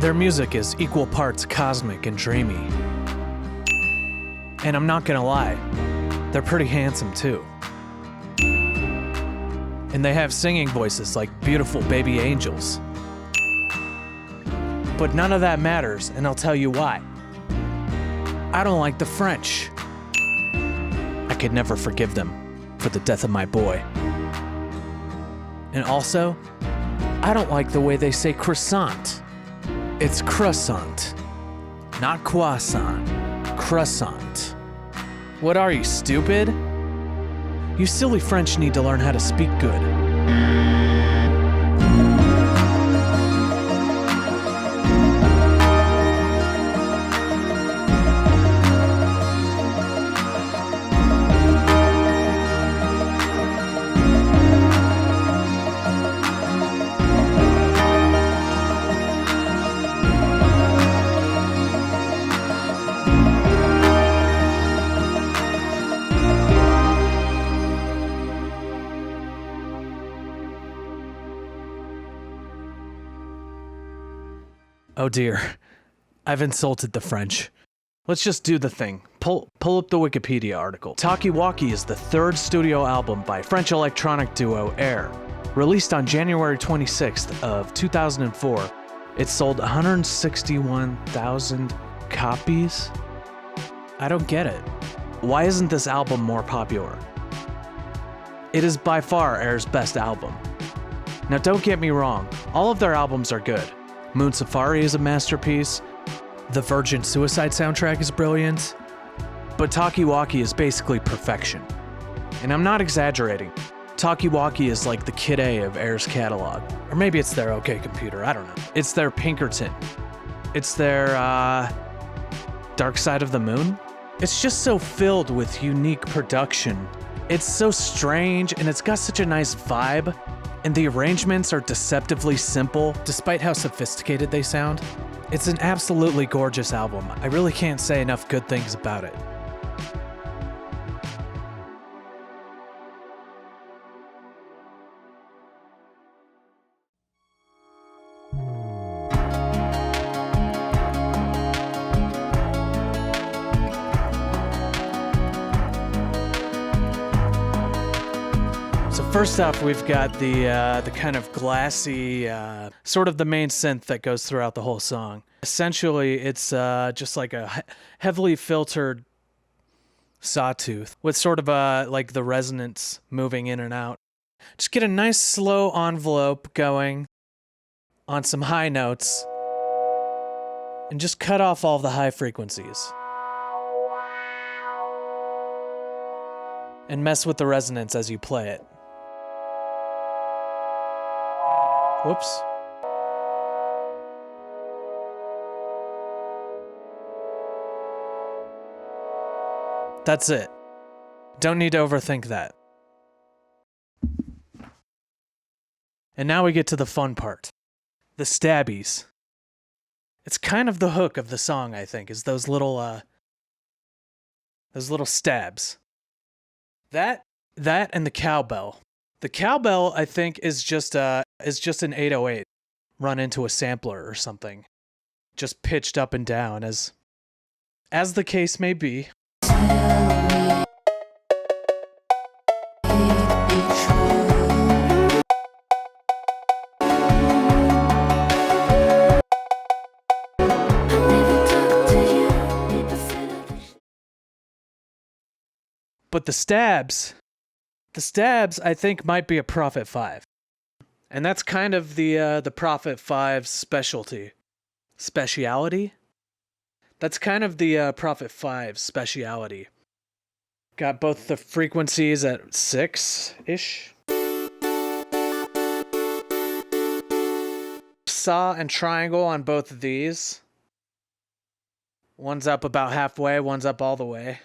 Their music is equal parts cosmic and dreamy. And I'm not gonna lie, they're pretty handsome too. And they have singing voices like beautiful baby angels. But none of that matters, and I'll tell you why. I don't like the French. I could never forgive them for the death of my boy. And also, I don't like the way they say croissant. It's croissant, not croissant, croissant. What are you, stupid? You silly French need to learn how to speak good. Oh dear, I've insulted the French. Let's just do the thing. Pull up the Wikipedia article. Talkie Walkie is the third studio album by French electronic duo Air. Released on January 26th of 2004, it sold 161,000 copies? I don't get it. Why isn't this album more popular? It is by far Air's best album. Now don't get me wrong, all of their albums are good. Moon Safari is a masterpiece. The Virgin Suicide soundtrack is brilliant. But Talkie Walkie is basically perfection. And I'm not exaggerating. Talkie Walkie is like the Kid A of Air's catalog. Or maybe it's their OK Computer, I don't know. It's their Pinkerton. It's their, Dark Side of the Moon? It's just so filled with unique production. It's so strange, and it's got such a nice vibe. And the arrangements are deceptively simple, despite how sophisticated they sound. It's an absolutely gorgeous album. I really can't say enough good things about it. First off, we've got the kind of glassy, sort of the main synth that goes throughout the whole song. Essentially, it's just like a heavily filtered sawtooth with sort of like the resonance moving in and out. Just get a nice slow envelope going on some high notes and just cut off all the high frequencies. And mess with the resonance as you play it. Whoops. That's it. Don't need to overthink that. And now we get to the fun part. The stabbies. It's kind of the hook of the song, I think, is those little stabs. That and the cowbell. The cowbell, I think, is just an 808 run into a sampler or something. Just pitched up and down, as the case may be. But the stabs, I think, might be a Prophet 5. And that's kind of the Prophet 5's speciality? That's kind of the Prophet 5's speciality. Got both the frequencies at 6-ish. Saw and triangle on both of these. One's up about halfway, one's up all the way.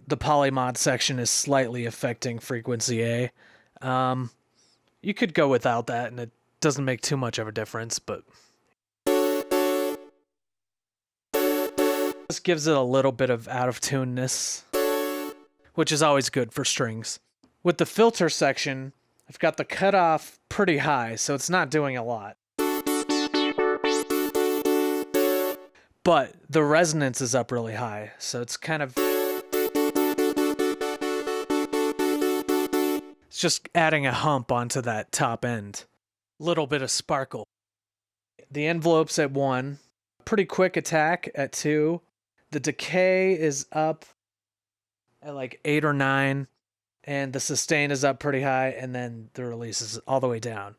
The polymod section is slightly affecting frequency A. You could go without that, and it doesn't make too much of a difference, but this gives it a little bit of out of tuneness. which is always good for strings. With the filter section, I've got the cutoff pretty high, so it's not doing a lot. But the resonance is up really high, so it's kind of... It's just adding a hump onto that top end. Little bit of sparkle. The envelope's at 1. Pretty quick attack at 2. The decay is up at like 8 or 9. And the sustain is up pretty high, and then the release is all the way down.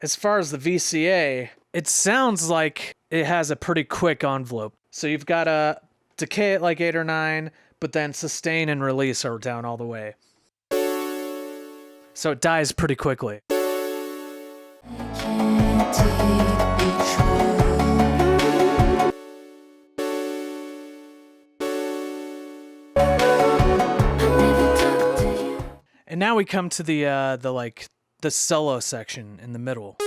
As far as the VCA, it sounds like it has a pretty quick envelope. So you've got a decay at like 8 or 9, but then sustain and release are down all the way. So it dies pretty quickly. And now we come to the solo section in the middle.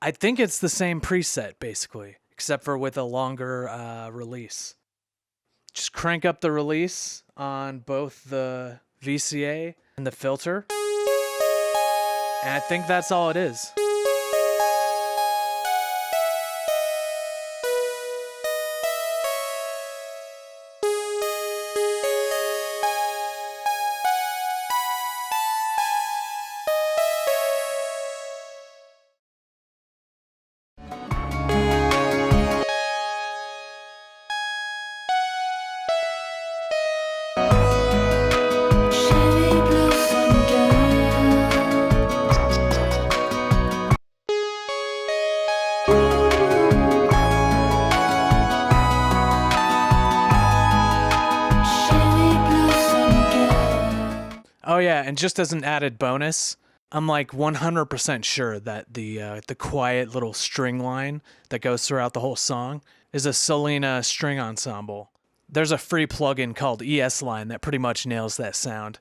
I think it's the same preset basically, except for with a longer release. Just crank up the release on both the VCA and the filter. And I think that's all it is. Oh yeah, and just as an added bonus, I'm like 100% sure that the quiet little string line that goes throughout the whole song is a Selena string ensemble. There's a free plugin called ES Line that pretty much nails that sound.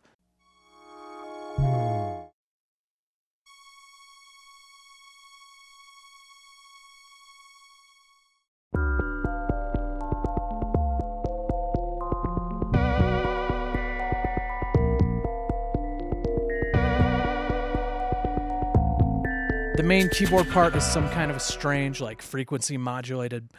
The main keyboard part is some kind of a strange, like, frequency modulated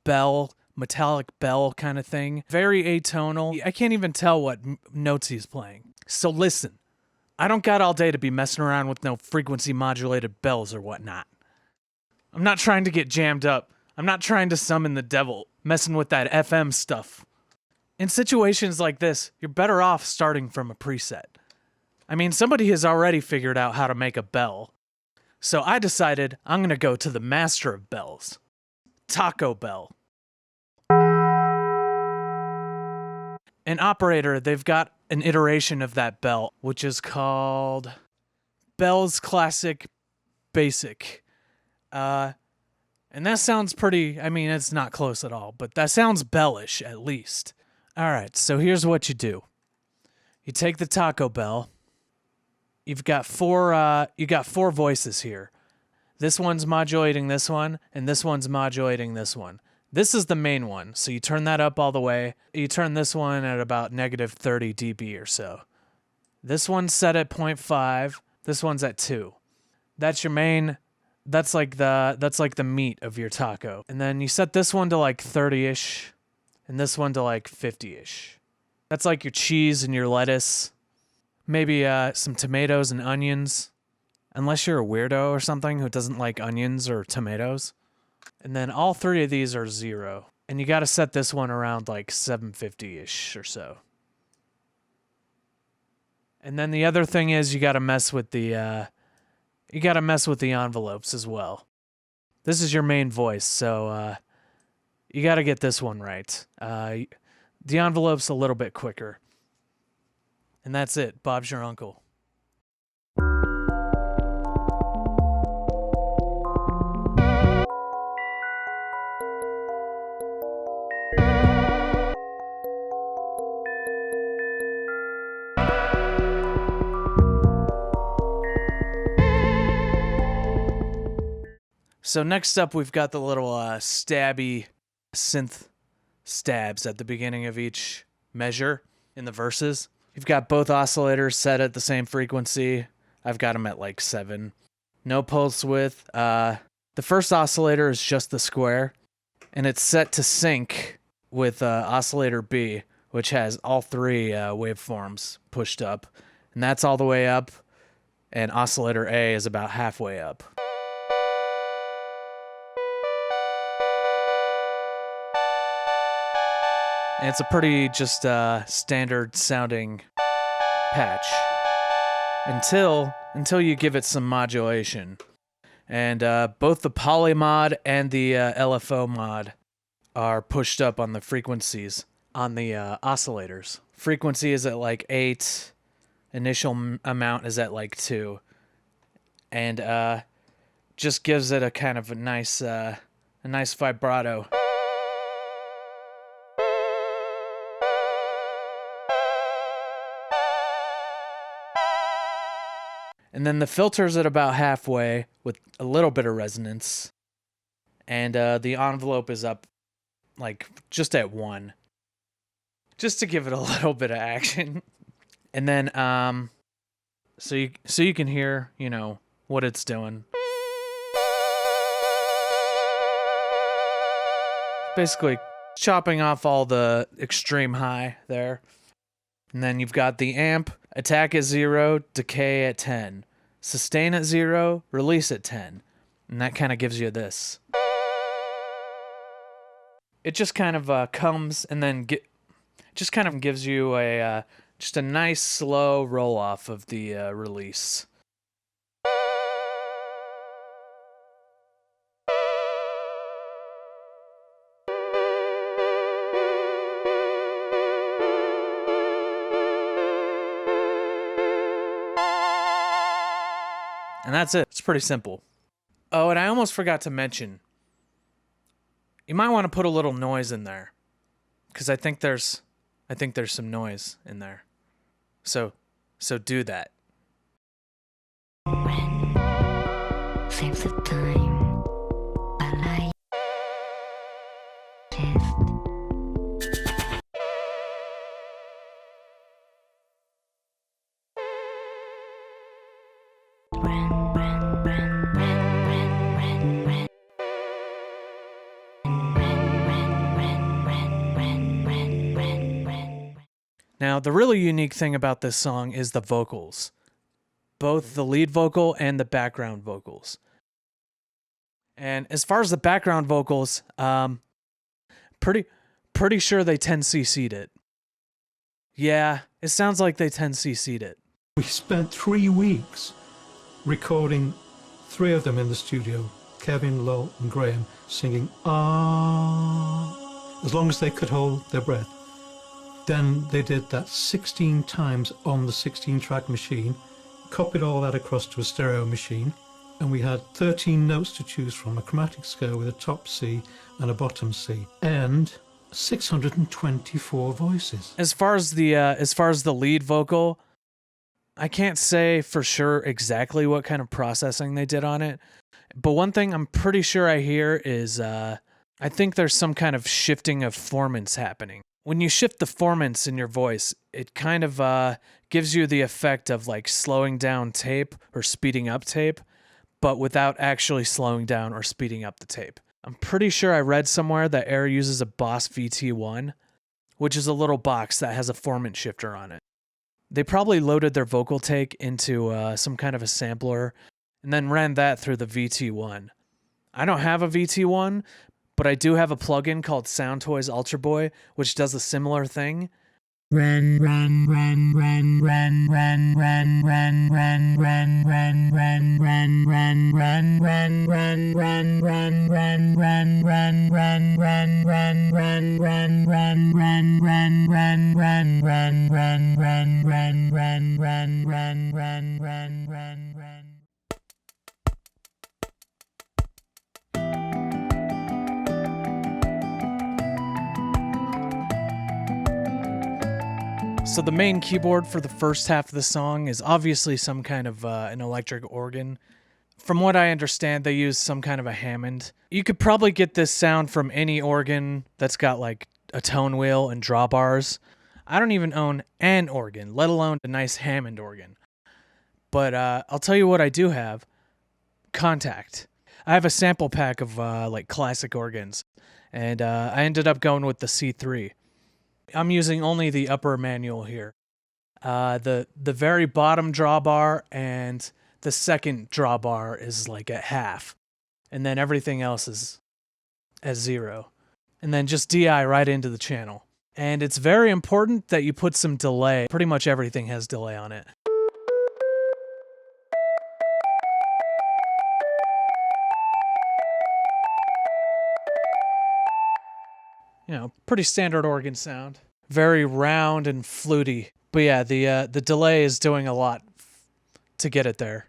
bell, metallic bell kind of thing. Very atonal. I can't even tell what notes he's playing. So listen, I don't got all day to be messing around with no frequency modulated bells or whatnot. I'm not trying to get jammed up. I'm not trying to summon the devil, messing with that FM stuff. In situations like this, you're better off starting from a preset. I mean, somebody has already figured out how to make a bell. So I decided I'm going to go to the master of bells, Taco Bell. In Operator, they've got an iteration of that bell, which is called Bell's Classic Basic. And that sounds pretty, I mean, it's not close at all, but that sounds bellish at least. All right, so here's what you do. You take the Taco Bell. You've got four voices here. This one's modulating this one, and this one's modulating this one. This is the main one, so you turn that up all the way. You turn this one at about -30 dB or so. This one's set at 0.5. This one's at 2. That's your main. That's like the meat of your taco. And then you set this one to like 30-ish, and this one to like 50-ish. That's like your cheese and your lettuce. Maybe some tomatoes and onions, unless you're a weirdo or something who doesn't like onions or tomatoes. And then all three of these are 0. And you got to set this one around like 750-ish or so. And then the other thing is you got to mess with the envelopes as well. This is your main voice, so you got to get this one right. The envelope's a little bit quicker. And that's it. Bob's your uncle. So next up, we've got the little stabby synth stabs at the beginning of each measure in the verses. You've got both oscillators set at the same frequency. I've got them at like 7. No pulse width. The first oscillator is just the square, and it's set to sync with oscillator B, which has all 3 waveforms pushed up, and that's all the way up, and oscillator A is about halfway up. And it's a pretty just standard sounding patch until you give it some modulation. And both the poly mod and the LFO mod are pushed up on the frequencies on the oscillators. Frequency is at like 8, initial amount is at like 2, and just gives it a kind of a nice vibrato. And then the filter's at about halfway with a little bit of resonance. And the envelope is up like just at 1. Just to give it a little bit of action. And then so you can hear, you know, what it's doing. Basically chopping off all the extreme high there. And then you've got the amp, attack at 0, decay at 10. Sustain at 0, release at 10. And that kind of gives you this. It just kind of comes and then just kind of gives you a just a nice slow roll off of the release. And that's it. It's pretty simple. Oh, and I almost forgot to mention, you might want to put a little noise in there, because I think there's some noise in there. So do that. When seems the time I like test. Now, the really unique thing about this song is the vocals. Both the lead vocal and the background vocals. And as far as the background vocals, pretty sure they 10cc'd it. Yeah, it sounds like they 10cc'd it. We spent 3 weeks recording 3 of them in the studio, Kevin, Lowell and Graham, singing ah, as long as they could hold their breath. Then they did that 16 times on the 16-track machine, copied all that across to a stereo machine, and we had 13 notes to choose from, a chromatic scale with a top C and a bottom C, and 624 voices. As far as the lead vocal, I can't say for sure exactly what kind of processing they did on it, but one thing I'm pretty sure I hear is I think there's some kind of shifting of formants happening. When you shift the formants in your voice, it kind of gives you the effect of like slowing down tape or speeding up tape, but without actually slowing down or speeding up the tape. I'm pretty sure I read somewhere that Air uses a Boss VT1, which is a little box that has a formant shifter on it. They probably loaded their vocal take into some kind of a sampler and then ran that through the VT1. I don't have a VT1, but I do have a plugin called Soundtoys Ultra Boy, which does a similar thing. So the main keyboard for the first half of the song is obviously some kind of an electric organ. From what I understand, they use some kind of a Hammond. You could probably get this sound from any organ that's got like a tone wheel and drawbars. I don't even own an organ, let alone a nice Hammond organ. But I'll tell you what I do have. Contact. I have a sample pack of like classic organs, and I ended up going with the C3. I'm using only the upper manual here. The very bottom drawbar and the second drawbar is like at half, and then everything else is at 0. And then just DI right into the channel. And it's very important that you put some delay. Pretty much everything has delay on it. You know, pretty standard organ sound. Very round and fluty. But yeah, the delay is doing a lot to get it there.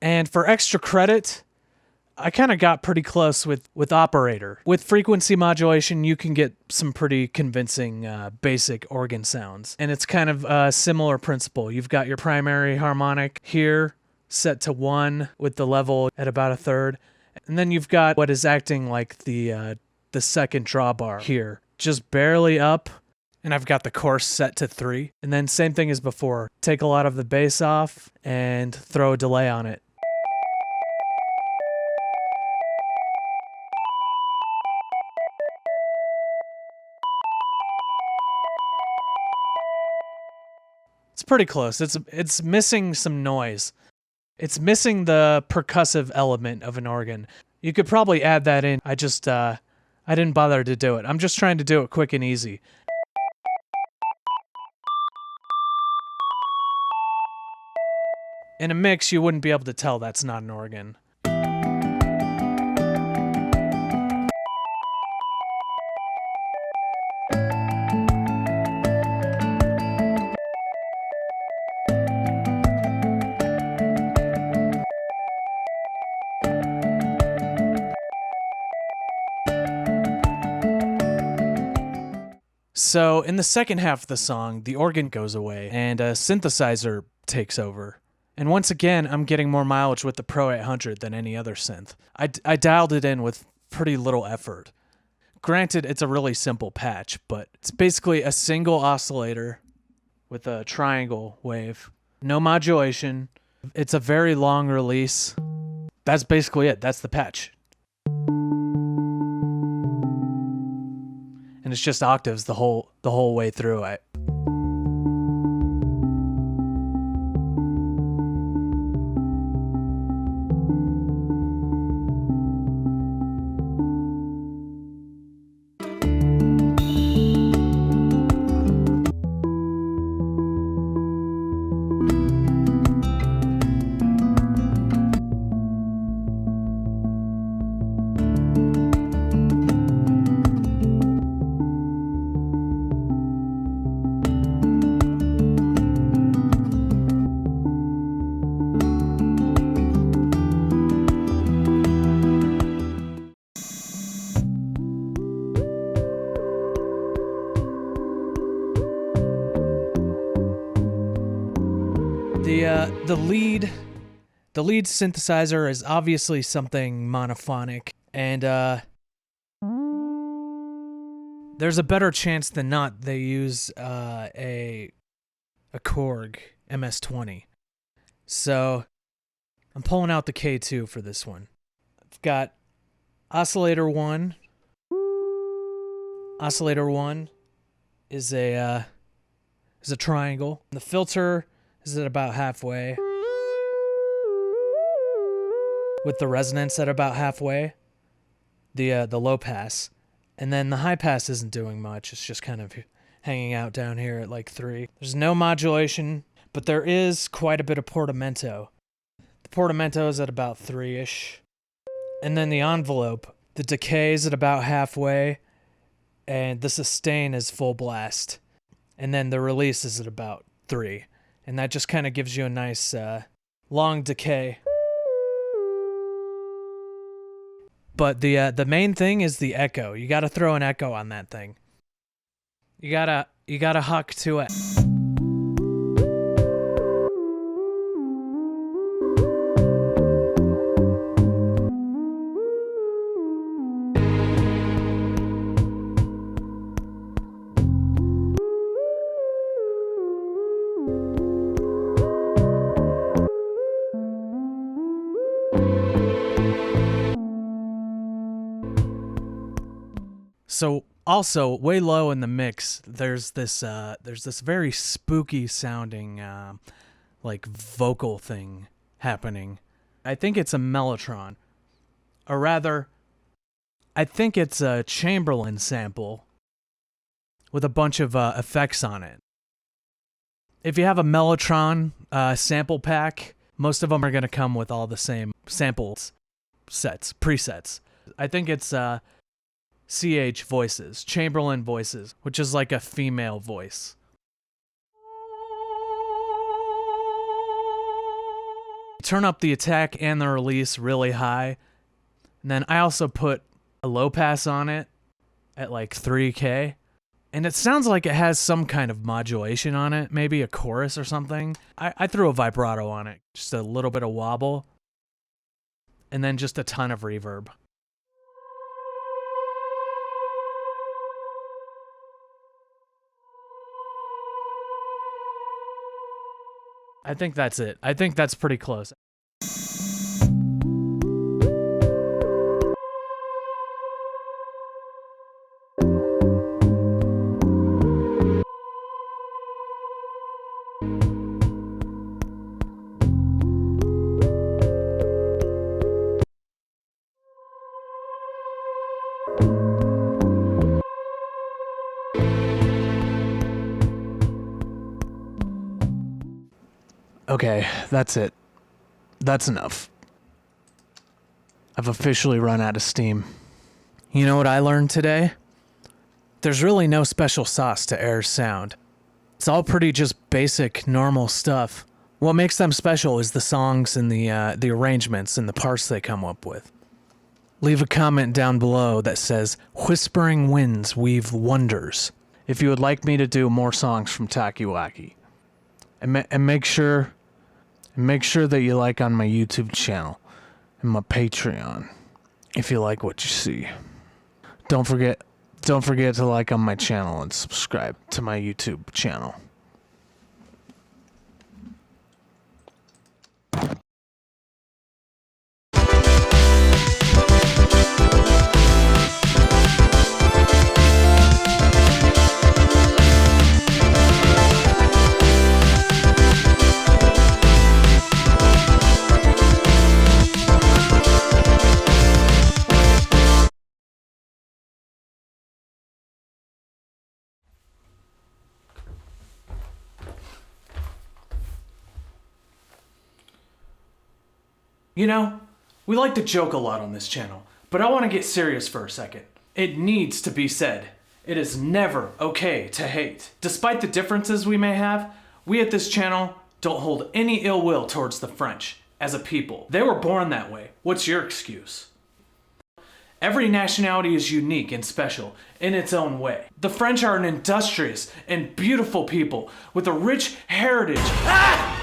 And for extra credit, I kind of got pretty close with operator. With frequency modulation, you can get some pretty convincing basic organ sounds. And it's kind of a similar principle. You've got your primary harmonic here set to 1 with the level at about 1/3. And then you've got what is acting like the second drawbar here, just barely up. And I've got the course set to 3. And then same thing as before. Take a lot of the bass off and throw a delay on it. It's pretty close. It's missing some noise. It's missing the percussive element of an organ. You could probably add that in. I didn't bother to do it. I'm just trying to do it quick and easy. In a mix, you wouldn't be able to tell that's not an organ. So in the second half of the song, the organ goes away and a synthesizer takes over. And once again, I'm getting more mileage with the Pro 800 than any other synth. I dialed it in with pretty little effort. Granted, it's a really simple patch, but it's basically a single oscillator with a triangle wave. No modulation. It's a very long release. That's basically it. That's the patch. And it's just octaves the whole way through it. The lead synthesizer is obviously something monophonic, and there's a better chance than not they use a Korg MS-20. So I'm pulling out the K2 for this one. I've got oscillator 1. Oscillator 1 is a triangle. The filter is at about halfway, with the resonance at about halfway, the low pass. And then the high pass isn't doing much. It's just kind of hanging out down here at like 3. There's no modulation, but there is quite a bit of portamento. The portamento is at about 3-ish. And then the envelope, the decay is at about halfway, and the sustain is full blast. And then the release is at about 3. And that just kind of gives you a nice long decay. But the main thing is the echo. You gotta throw an echo on that thing. You gotta huck to it. So also way low in the mix, there's this very spooky sounding like vocal thing happening. I think it's a mellotron, or rather, I think it's a Chamberlain sample with a bunch of effects on it. If you have a mellotron sample pack, most of them are gonna come with all the same samples, presets. I think it's CH voices, Chamberlain voices, which is like a female voice. Turn up the attack and the release really high. And then I also put a low pass on it at like 3K. And it sounds like it has some kind of modulation on it, maybe a chorus or something. I threw a vibrato on it, just a little bit of wobble, and then just a ton of reverb. I think that's it. I think that's pretty close. Okay, that's it. That's enough. I've officially run out of steam. You know what I learned today? There's really no special sauce to Air's sound. It's all pretty just basic, normal stuff. What makes them special is the songs and the arrangements and the parts they come up with. Leave a comment down below that says, "Whispering winds weave wonders," if you would like me to do more songs from Talkie Walkie. And make sure that you like on my YouTube channel and my Patreon if you like what you see. Don't forget to like on my channel and subscribe to my YouTube channel. You know, we like to joke a lot on this channel, but I want to get serious for a second. It needs to be said. It is never okay to hate. Despite the differences we may have, we at this channel don't hold any ill will towards the French as a people. They were born that way. What's your excuse? Every nationality is unique and special in its own way. The French are an industrious and beautiful people with a rich heritage. Ah!